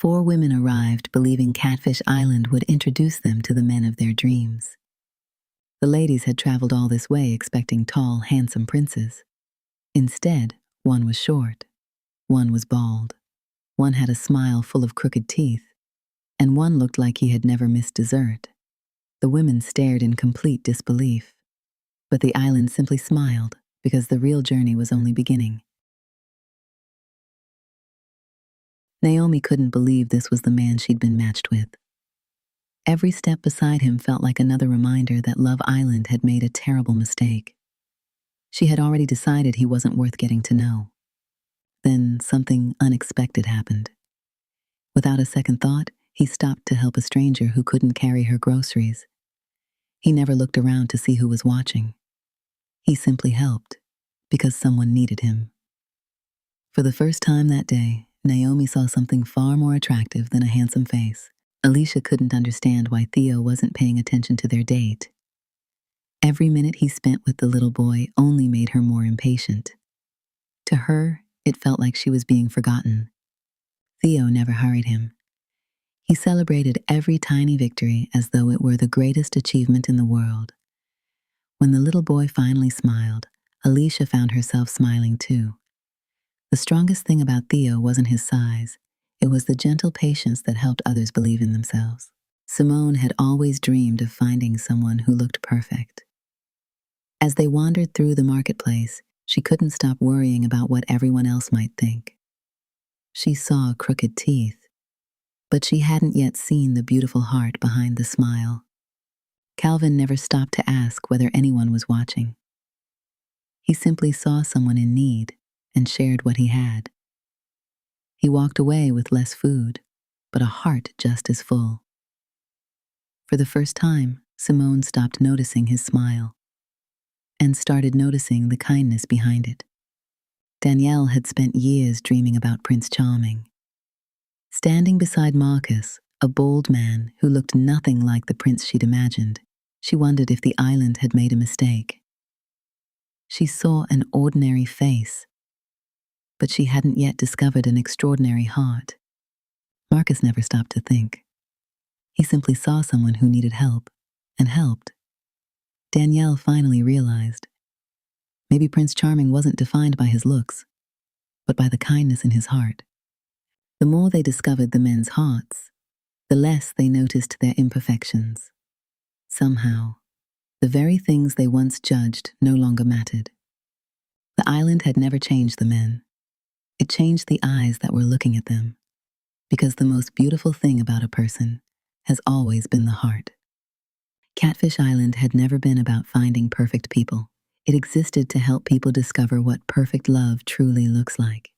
4 women arrived believing Catfish Island would introduce them to the men of their dreams. The ladies had traveled all this way expecting tall, handsome princes. Instead, one was short, one was bald, one had a smile full of crooked teeth, and one looked like he had never missed dessert. The women stared in complete disbelief, but the island simply smiled because the real journey was only beginning. Naomi couldn't believe this was the man she'd been matched with. Every step beside him felt like another reminder that Love Island had made a terrible mistake. She had already decided he wasn't worth getting to know. Then something unexpected happened. Without a second thought, he stopped to help a stranger who couldn't carry her groceries. He never looked around to see who was watching. He simply helped because someone needed him. For the first time that day, Naomi saw something far more attractive than a handsome face. Alicia couldn't understand why Theo wasn't paying attention to their date. Every minute he spent with the little boy only made her more impatient. To her, it felt like she was being forgotten. Theo never hurried him. He celebrated every tiny victory as though it were the greatest achievement in the world. When the little boy finally smiled, Alicia found herself smiling too. The strongest thing about Theo wasn't his size. It was the gentle patience that helped others believe in themselves. Simone had always dreamed of finding someone who looked perfect. As they wandered through the marketplace, she couldn't stop worrying about what everyone else might think. She saw crooked teeth, but she hadn't yet seen the beautiful heart behind the smile. Calvin never stopped to ask whether anyone was watching. He simply saw someone in need and shared what he had. He walked away with less food, but a heart just as full. For the first time, Simone stopped noticing his smile and started noticing the kindness behind it. Danielle had spent years dreaming about Prince Charming. Standing beside Marcus, a bold man who looked nothing like the prince she'd imagined, she wondered if the island had made a mistake. She saw an ordinary face, but she hadn't yet discovered an extraordinary heart. Marcus never stopped to think. He simply saw someone who needed help, and helped. Danielle finally realized. Maybe Prince Charming wasn't defined by his looks, but by the kindness in his heart. The more they discovered the men's hearts, the less they noticed their imperfections. Somehow, the very things they once judged no longer mattered. The island had never changed the men. It changed the eyes that were looking at them, because the most beautiful thing about a person has always been the heart. Catfish Island had never been about finding perfect people. It existed to help people discover what perfect love truly looks like.